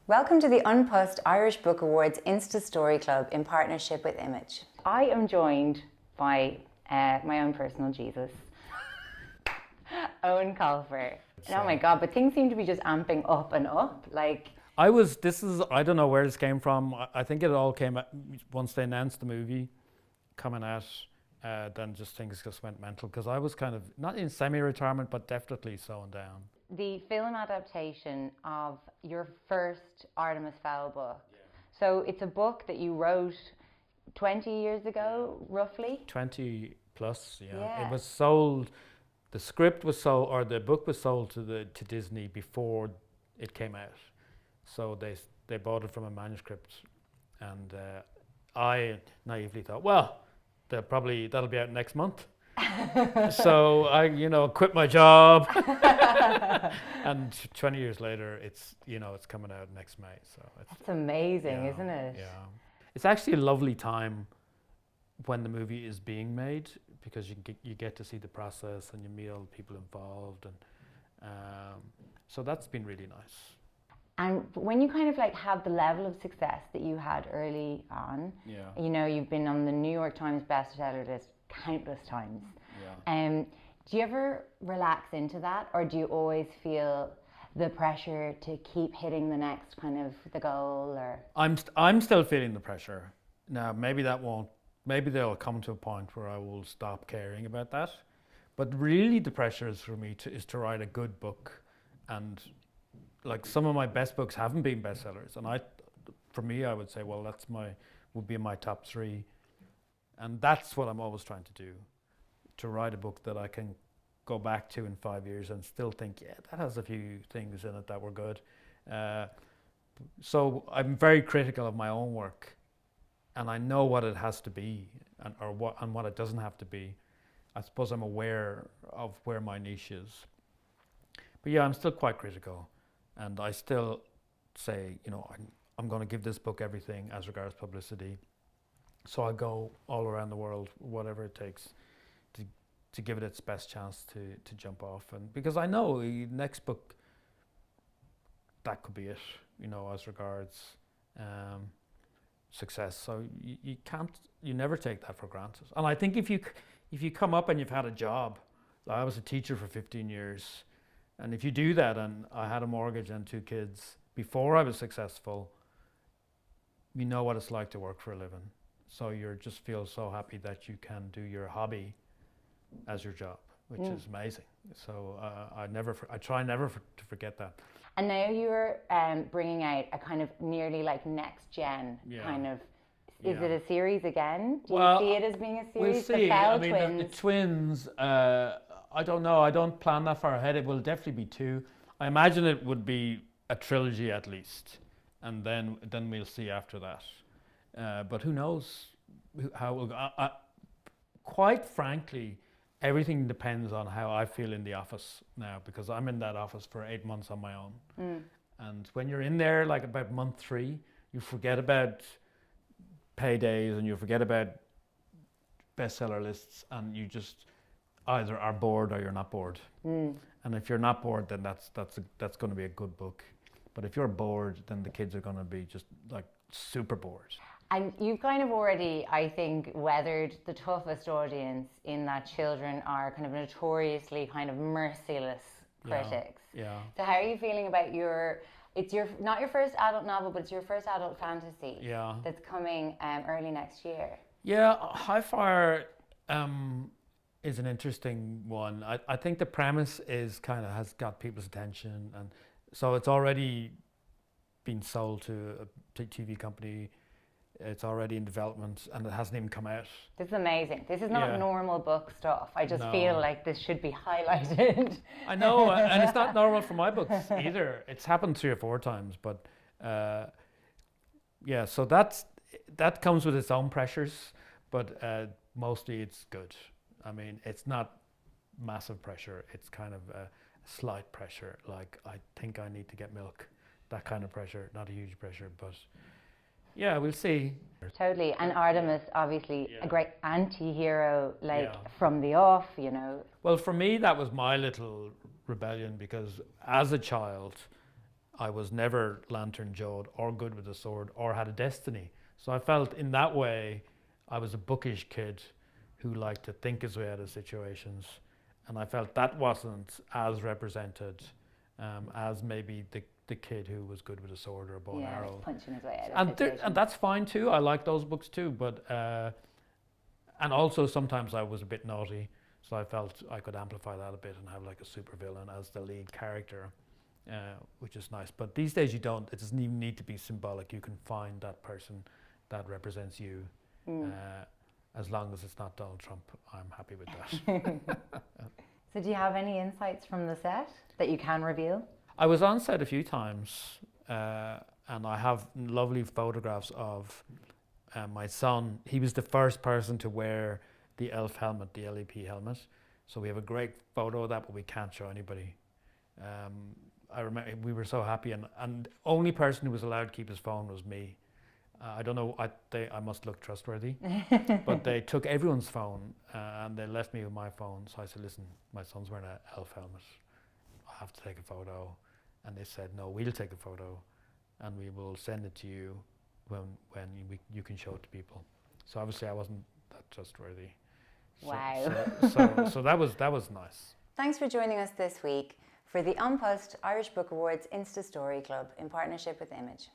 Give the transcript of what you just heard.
Welcome to the Unpost Irish Book Awards Insta Story Club in partnership with Image. I am joined by my own personal Jesus, Eoin Colfer. Oh my God, but things seem to be just amping up and up. I don't know where this came from. I think it all came once they announced the movie coming out, then just things just went mental because I was kind of, not in semi-retirement, but definitely slowing down. The film adaptation of your first Artemis Fowl book. Yeah. So it's a book that you wrote 20 years ago, roughly? 20 plus, yeah. It was sold, the script was sold, or the book was sold to Disney before it came out. So they bought it from a manuscript, and I naively thought, well, that'll be out next month. So I, quit my job, and 20 years later, it's coming out next May. So that's amazing, isn't it? Yeah, it's actually a lovely time when the movie is being made because you get to see the process and you meet all the people involved, and so that's been really nice. And when you kind of have the level of success that you had early on, you've been on the New York Times bestseller list countless times. Yeah. Do you ever relax into that, or do you always feel the pressure to keep hitting the next kind of the goal? Or I'm still feeling the pressure. Now maybe there'll come to a point where I will stop caring about that. But really the pressure is for me is to write a good book, and some of my best books haven't been bestsellers, and for me I would say, well, would be in my top 3, and that's what I'm always trying to do, to write a book that I can go back to in 5 years and still think, yeah, that has a few things in it that were good. So I'm very critical of my own work, and I know what it has to be and what it doesn't have to be. I suppose I'm aware of where my niche is, but yeah, I'm still quite critical. And I still say, I'm going to give this book everything as regards publicity. So I go all around the world, whatever it takes, to give it its best chance to jump off. And because I know the next book, that could be it, as regards success. So you never take that for granted. And I think if you come up and you've had a job, I was a teacher for 15 years. And if you do that, and I had a mortgage and 2 kids before I was successful, you know what it's like to work for a living. So you just feel so happy that you can do your hobby as your job, which is amazing. So I try never to forget that. And now you're bringing out a kind of nearly next gen kind of. Is it a series again? Do you see it as being a series? We'll see. The Fowl twins. The twins. I don't know. I don't plan that far ahead. It will definitely be 2. I imagine it would be a trilogy at least, and then we'll see after that. But who knows how it will go. Quite frankly, everything depends on how I feel in the office now, because I'm in that office for 8 months on my own. And when you're in there, about month 3, you forget about paydays and you forget about bestseller lists, and you just either are bored or you're not bored. And if you're not bored, then that's going to be a good book. But if you're bored, then the kids are going to be just super bored. And you've kind of already, I think, weathered the toughest audience in that children are kind of notoriously kind of merciless critics. Yeah. So how are you feeling about it's not your first adult novel, but it's your first adult fantasy. Yeah. That's coming early next year. Yeah, High Fire is an interesting one. I think the premise has got people's attention, and so it's already been sold to a TV company. It's already in development, and it hasn't even come out. This is amazing. This is not normal book stuff. I just feel like this should be highlighted. I know, and it's not normal for my books either. It's happened 3 or 4 times, but so that comes with its own pressures, but mostly it's good. I mean, it's not massive pressure. It's kind of a slight pressure, I think I need to get milk. That kind of pressure, not a huge pressure, but yeah, we'll see. Totally. And Artemis, obviously, a great anti-hero, from the off, Well, for me, that was my little rebellion, because as a child, I was never lantern jawed or good with a sword or had a destiny. So I felt in that way I was a bookish kid who liked to think his way out of situations, and I felt that wasn't as represented as maybe the kid who was good with a sword or a bow and arrow. Punching his way out of situations. And that's fine too. I like those books too, but and also sometimes I was a bit naughty, so I felt I could amplify that a bit and have like a supervillain as the lead character, which is nice. But these days you don't. It doesn't even need to be symbolic. You can find that person that represents you. As long as it's not Donald Trump, I'm happy with that. So do you have any insights from the set that you can reveal? I was on set a few times, and I have lovely photographs of my son. He was the first person to wear the elf helmet, the LEP helmet. So we have a great photo of that, but we can't show anybody. I remember we were so happy, and the only person who was allowed to keep his phone was me. I don't know, I must look trustworthy, but they took everyone's phone and they left me with my phone. So I said, listen, my son's wearing an elf helmet. I have to take a photo. And they said, no, we'll take a photo and we will send it to you when you can show it to people. So obviously I wasn't that trustworthy. Wow. So that was nice. Thanks for joining us this week for the An Post Irish Book Awards Insta Story Club in partnership with Image.